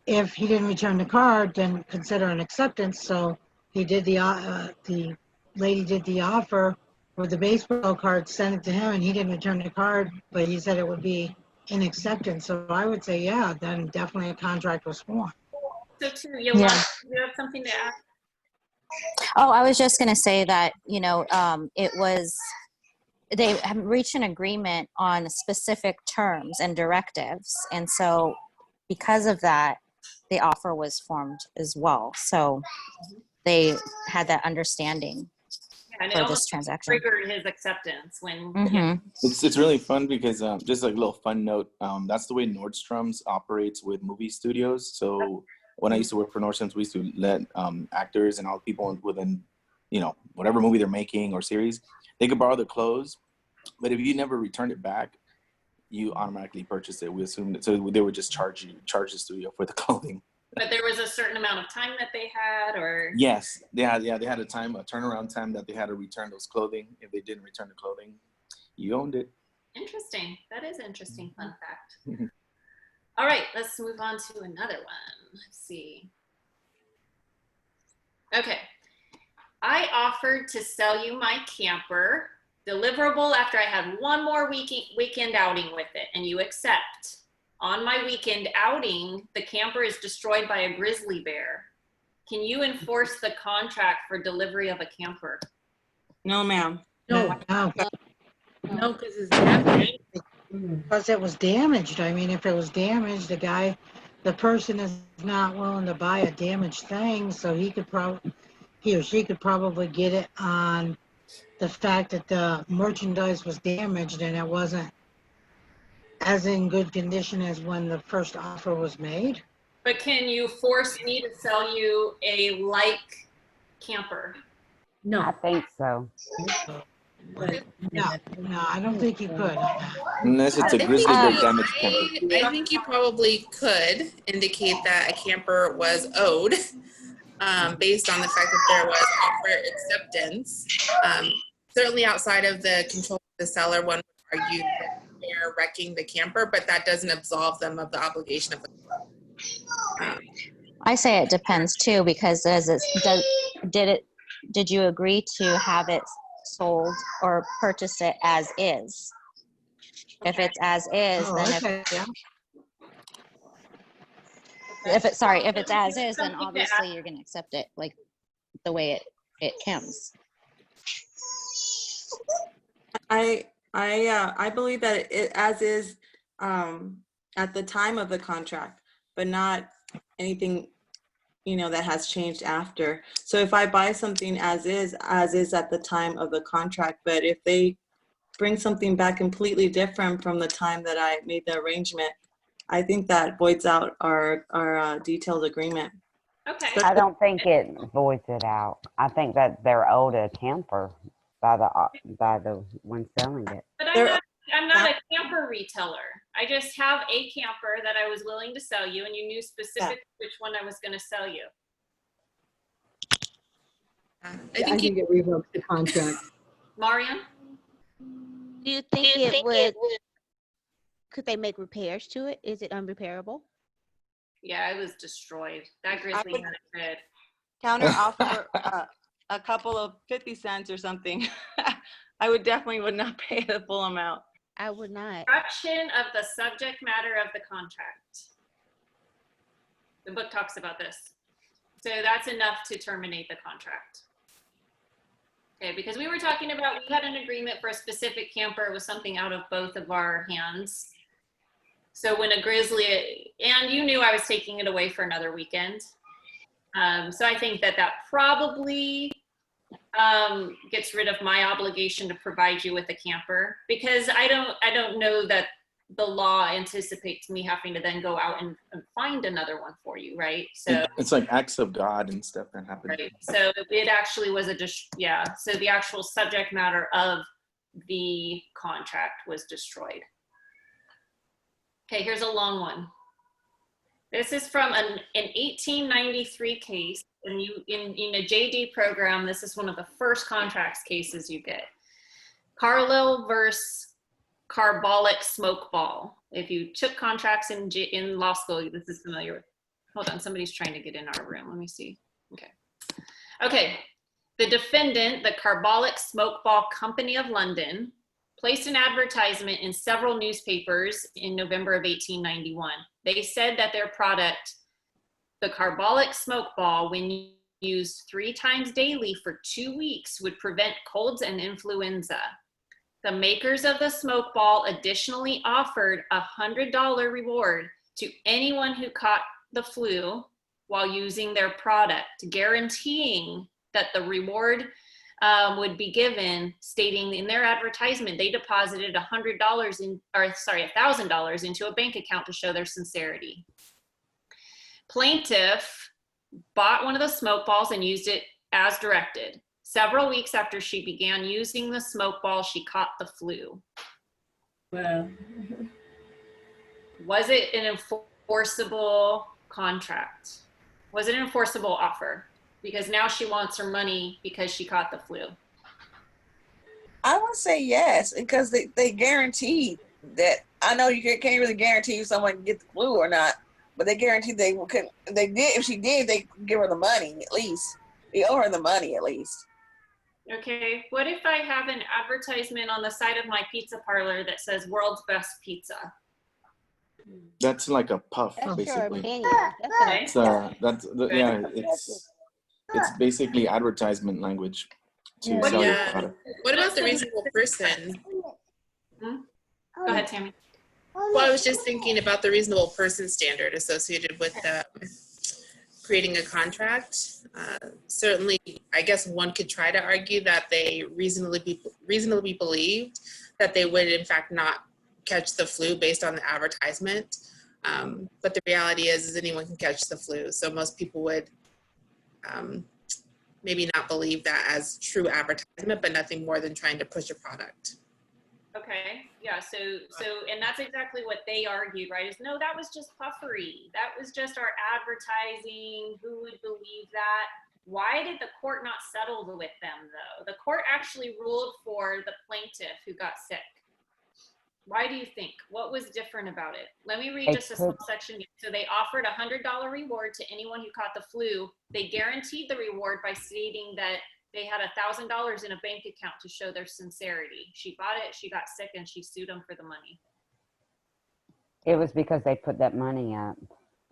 if he didn't return the card, then consider an acceptance. So he did the lady did the offer with the baseball card, sent it to him, and he didn't return the card, but he said it would be an acceptance. So I would say, yeah, then definitely a contract was formed. So too, Yolanda, you have something to add? Oh, I was just going to say that, they have reached an agreement on specific terms and directives. And so because of that, the offer was formed as well. So they had that understanding for this transaction. Triggered his acceptance when. It's really fun because just like a little fun note, that's the way Nordstrom's operates with movie studios. So when I used to work for Nordstrom's, we used to let actors and all people within, whatever movie they're making or series, they could borrow their clothes, but if you never returned it back, you automatically purchased it. We assumed it, so they would just charge the studio for the clothing. But there was a certain amount of time that they had, or yes, they had a turnaround time that they had to return those clothing. If they didn't return the clothing, you owned it. Interesting. That is interesting. Fun fact. All right, let's move on to another one. Let's see. Okay. I offered to sell you my camper, deliverable after I had one more weekend outing with it, and you accept. On my weekend outing, the camper is destroyed by a grizzly bear. Can you enforce the contract for delivery of a camper? No, ma'am. No, because it's damaged. Because it was damaged. I mean, if it was damaged, the person is not willing to buy a damaged thing, so he or she could probably get it on the fact that the merchandise was damaged and it wasn't as in good condition as when the first offer was made. But can you force me to sell you a like camper? No, I think so. No, I don't think you could. Unless it's a grizzly bear damaged camper. I think you probably could indicate that a camper was owed based on the fact that there was offer acceptance. Certainly outside of the control of the seller, one would argue that they're wrecking the camper, but that doesn't absolve them of the obligation of the I say it depends too, because did you agree to have it sold or purchase it as is? If it's as is, then if it's as is, then obviously you're going to accept it like the way it comes. I believe that it as is at the time of the contract, but not anything that has changed after. So if I buy something as is at the time of the contract, but if they bring something back completely different from the time that I made the arrangement, I think that voids out our detailed agreement. Okay. I don't think it voids it out. I think that they're owed a camper by the one selling it. But I'm not a camper retailer. I just have a camper that I was willing to sell you, and you knew specifically which one I was going to sell you. I can get revoked the contract. Mariam? Do you think it would, could they make repairs to it? Is it unrepairable? Yeah, it was destroyed. That grizzly had it red. Counter offer a couple of 50 cents or something. I would not pay the full amount. I would not. Corruption of the subject matter of the contract. The book talks about this. So that's enough to terminate the contract. Okay, because we were talking about, we had an agreement for a specific camper. It was something out of both of our hands. So when a grizzly, and you knew I was taking it away for another weekend. So I think that probably gets rid of my obligation to provide you with a camper, because I don't know that the law anticipates me having to then go out and find another one for you, right? So it's like acts of God and stuff that happen. Right. So it actually was so the actual subject matter of the contract was destroyed. Okay, here's a long one. This is from an 1893 case, and in a JD program, this is one of the first contracts cases you get. Carlisle versus Carbolic Smoke Ball. If you took contracts in law school, this is familiar with. Hold on, somebody's trying to get in our room. Let me see. Okay. The defendant, the Carbolic Smoke Ball Company of London, placed an advertisement in several newspapers in November of 1891. They said that their product, the Carbolic Smoke Ball, when used 3 times daily for 2 weeks, would prevent colds and influenza. The makers of the smoke ball additionally offered a $100 reward to anyone who caught the flu while using their product, guaranteeing that the reward would be given, stating in their advertisement they deposited $1,000 into a bank account to show their sincerity. Plaintiff bought one of the smoke balls and used it as directed. Several weeks after she began using the smoke ball, she caught the flu. Well, was it an enforceable contract? Was it an enforceable offer? Because now she wants her money because she caught the flu. I would say yes, because they guaranteed that. I know you can't really guarantee if someone can get the flu or not, but they guaranteed they could. They did. If she did, they could give her the money at least. They owe her the money at least. Okay, what if I have an advertisement on the side of my pizza parlor that says "World's Best Pizza"? That's like a puff, That's basically. your opinion. It's basically advertisement language to sell your product. What about the reasonable person? Go ahead, Tammy. Well, I was just thinking about the reasonable person standard associated with creating a contract. Certainly, I guess one could try to argue that they reasonably believed that they would in fact not catch the flu based on the advertisement. But the reality is anyone can catch the flu. So most people would maybe not believe that as true advertisement, but nothing more than trying to push a product. Okay, yeah, so and that's exactly what they argued, right? Is no, that was just puffery. That was just our advertising. Who would believe that? Why did the court not settle with them, though? The court actually ruled for the plaintiff who got sick. Why do you think? What was different about it? Let me read just a small section. So they offered a $100 reward to anyone who caught the flu. They guaranteed the reward by stating that they had $1,000 in a bank account to show their sincerity. She bought it, she got sick, and she sued them for the money. It was because they put that money up.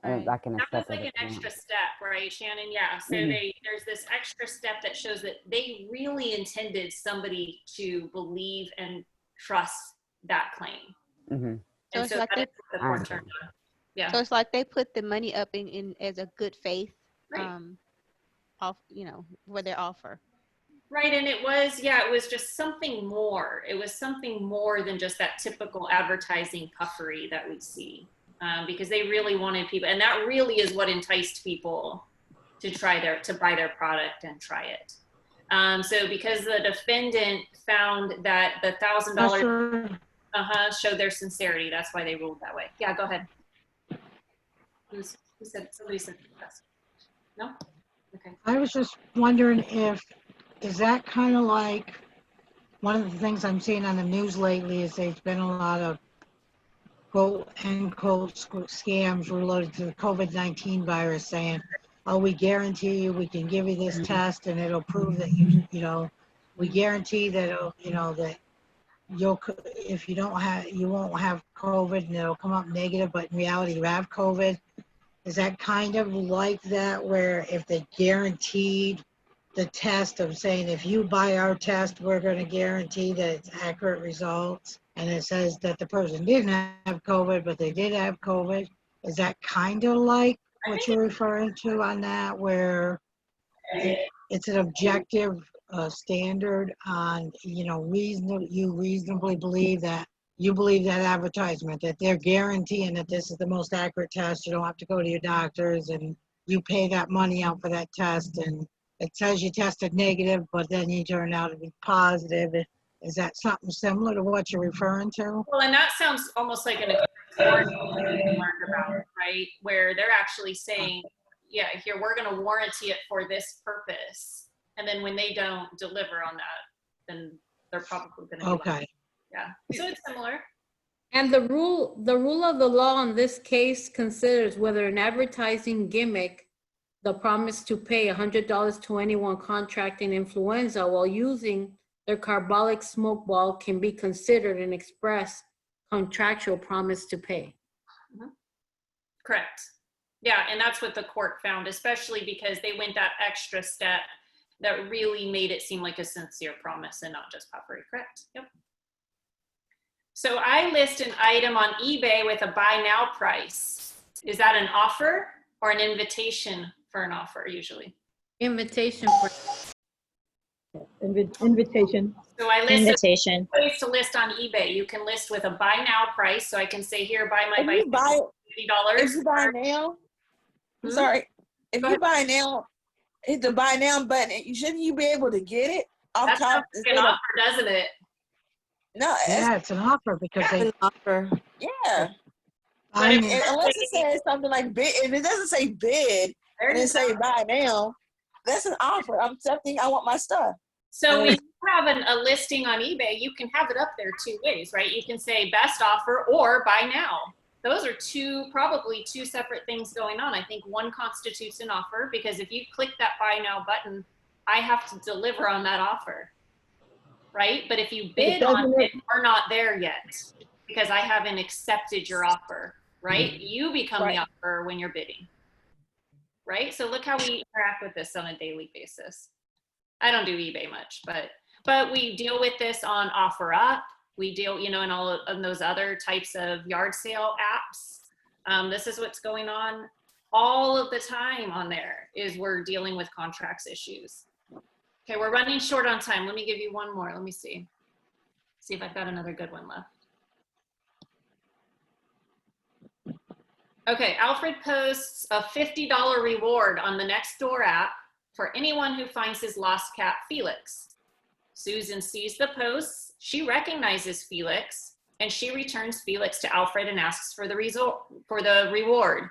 Right. Like in a that was like an account. extra step, right, Shannon? Yeah. So there's this extra step that shows that they really intended somebody to believe and trust that claim. Mm-hmm. So it's like they, yeah. So it's like they put the money up in as a good faith, right. Off, for their offer. Right, and it was just something more. It was something more than just that typical advertising puffery that we see, because they really wanted people, and that really is what enticed people to buy their product and try it. So because the defendant found that the $1,000. showed their sincerity. That's why they ruled that way. Yeah, go ahead. Who said, somebody said yes. No? Okay. I was just wondering is that kind of like, one of the things I'm seeing on the news lately is there's been a lot of quote unquote scams related to the COVID-19 virus saying, oh, we guarantee you, we can give you this test and it'll prove that we guarantee that that if you don't have, you won't have COVID and it'll come up negative, but in reality you have COVID. Is that kind of like that, where if they guaranteed the test of saying, if you buy our test, we're going to guarantee that it's accurate results, and it says that the person didn't have COVID, but they did have COVID? Is that kind of like what you're referring to on that, where it's an objective standard on, you reasonably believe that advertisement, that they're guaranteeing that this is the most accurate test, you don't have to go to your doctors, and you pay that money out for that test, and it says you tested negative, but then you turn out to be positive. Is that something similar to what you're referring to? Well, and that sounds almost like an warranty we learned about, right? Where they're actually saying, yeah, here, we're going to warranty it for this purpose. And then when they don't deliver on that, then they're probably going to Okay. Yeah, so it's similar. And the rule of the law in this case considers whether an advertising gimmick, the promise to pay $100 to anyone contracting influenza while using their carbolic smoke ball, can be considered an express contractual promise to pay. Correct. Yeah, and that's what the court found, especially because they went that extra step that really made it seem like a sincere promise and not just puffery. Correct. Yep. So I list an item on eBay with a buy now price. Is that an offer or an invitation for an offer usually? Invitation for Invitation. So I list Invitation. ways to list on eBay. You can list with a buy now price. So I can say here, buy my If you buy $50. If you buy now, I'm sorry. If Go you ahead. buy now, hit the buy now button. Shouldn't you be able to get it off That top? sounds like an offer, doesn't it? No, Yeah, it's an offer because An offer. yeah. But if, Unless it says something like bid, if it doesn't say bid and it say buy now, that's an offer. I'm accepting. I want my stuff. So when you have a listing on eBay, you can have it up there two ways, right? You can say best offer or buy now. Those are probably two separate things going on. I think one constitutes an offer because if you click that buy now button, I have to deliver on that offer, right? But if you bid on it, we're not there yet because I haven't accepted your offer, right? You become the offer when you're bidding, right? So look how we interact with this on a daily basis. I don't do eBay much, but we deal with this on OfferUp. We deal, in all of those other types of yard sale apps. This is what's going on all of the time on there is we're dealing with contracts issues. Okay, we're running short on time. Let me give you one more. Let me see if I've got another good one left. Okay, Alfred posts a $50 reward on the Nextdoor app for anyone who finds his lost cat, Felix. Susan sees the posts, she recognizes Felix, and she returns Felix to Alfred and asks for the reward.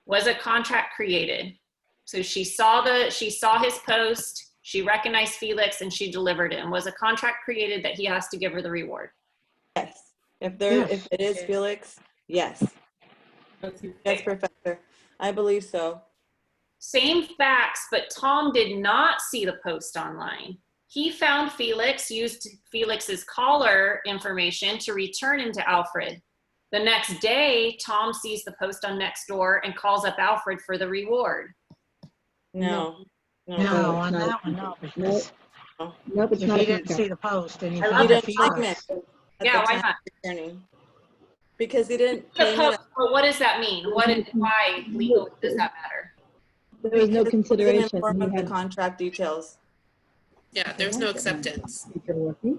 Was a contract created? So she saw his post, she recognized Felix, and she delivered him. Was a contract created that he has to give her the reward? Yes. If it is Felix, yes. Yes, Professor. I believe so. Same facts, but Tom did not see the post online. He found Felix, used Felix's caller information to return him to Alfred. The next day, Tom sees the post on Nextdoor and calls up Alfred for the reward. No, on that one, no. Because Nope, it's if not he a didn't see contract. the post and he I found love the it. Felix. Yeah, why not? Because he didn't The claim post, it. well, what does that mean? Why legally does that matter? There was no Because he wasn't consideration. informed He of the had contract details. Yeah, there's no acceptance. working.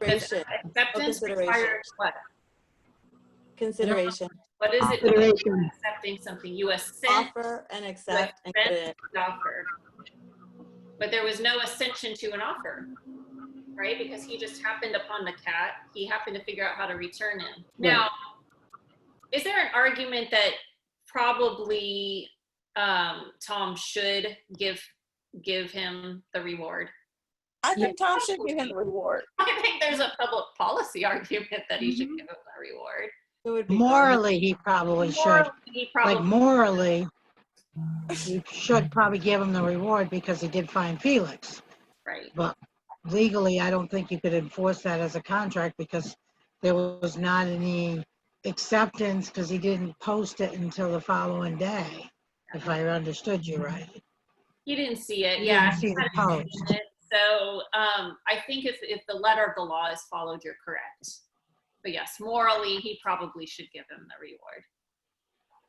Consideration. Acceptance consideration. requires what? Consideration. What is it? When Consideration. you're accepting something, you assent. Offer and accept and put Assent it in. to the offer. But there was no ascension to an offer. right? Because he just happened upon the cat. He happened to figure out how to return him. Now, is there an argument that probably Tom should give him the reward? I think Tom should give him the reward. I think there's a public policy argument that he should give him the reward. It would be Morally, he probably should. Morally, he probably Like morally, you should probably give him the reward because he did find Felix. right. But legally, I don't think you could enforce that as a contract because there was not any acceptance because he didn't post it until the following day, if I understood you right. He didn't see it. He Yeah. didn't see the post. So I think if the letter of the law is followed, you're correct. But yes, morally, he probably should give him the reward.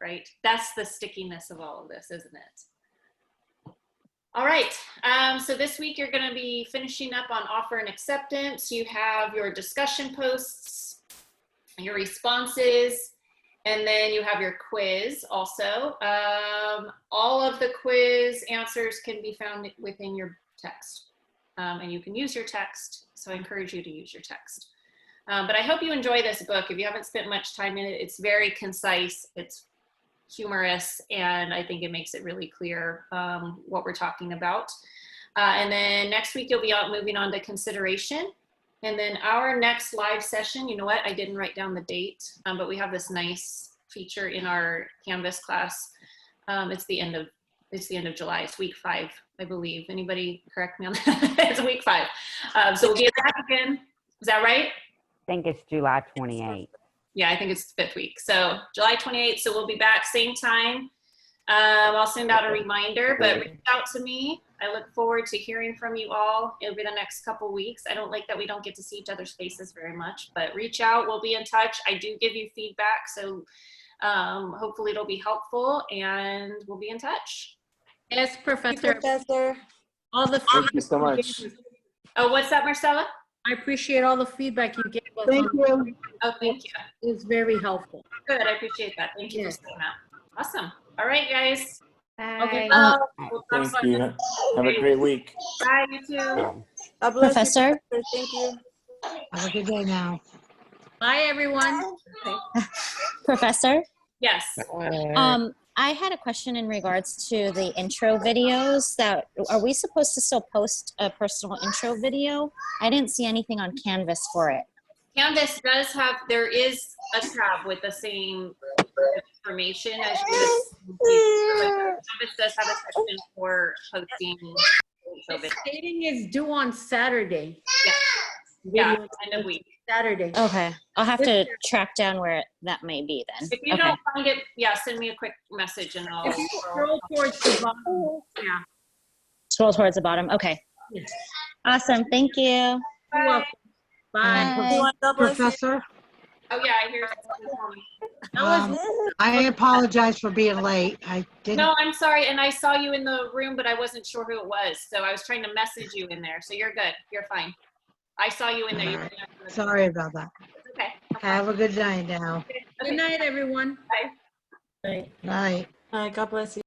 Right? That's the stickiness of all of this, isn't it? All right. So this week you're going to be finishing up on offer and acceptance. You have your discussion posts, your responses, and then you have your quiz also. All of the quiz answers can be found within your text. And you can use your text. So I encourage you to use your text. But I hope you enjoy this book. If you haven't spent much time in it, it's very concise. It's humorous, and I think it makes it really clear what we're talking about. And then next week, you'll be moving on to consideration. And then our next live session, you know what? I didn't write down the date, but we have this nice feature in our Canvas class. It's the end of July. It's week 5, I believe. Anybody correct me on that? It's week 5. So we'll be back again. Is that right? I think it's July 28th. Yeah, I think it's the 5th week. So July 28th. So we'll be back same time. I'll send out a reminder, but reach out to me. I look forward to hearing from you all over the next couple weeks. I don't like that we don't get to see each other's faces very much, but reach out. We'll be in touch. I do give you feedback, so hopefully it'll be helpful, and we'll be in touch. Yes, Professor. Professor. All the Thank you so much. Oh, what's that, Marcella? I appreciate all the feedback you gave us. Thank you. Oh, thank you. It's very helpful. Good, I appreciate that. Thank you for saying that. Awesome. All right, guys. Okay. We'll talk Thank you. soon. Have a great week. Bye, you too. God bless you, Professor? Thank you. Have a good day now. Bye, everyone. Professor? Yes. I had a question in regards to the intro videos. That are we supposed to still post a personal intro video? I didn't see anything on Canvas for it. Canvas does have, there is a tab with the same information as you. Canvas does have a section for posting. The stating is due on Saturday. Yeah, end of week. Saturday. Okay, I'll have to track down where that may be then. If you Okay. don't find it, yeah, send me a quick message and I'll. If you scroll towards the bottom, yeah. Scroll towards the bottom. Okay. Yes. Awesome. Thank you. You're welcome. Bye. Professor, Oh yeah, I hear. I apologize for being late. I didn't. No, I'm sorry, and I saw you in the room, but I wasn't sure who it was, so I was trying to message you in there. So you're good. You're fine. I saw you in there. You Sorry about that. okay. Have a good night now. Good night, everyone. Bye. Night. All right, God bless you.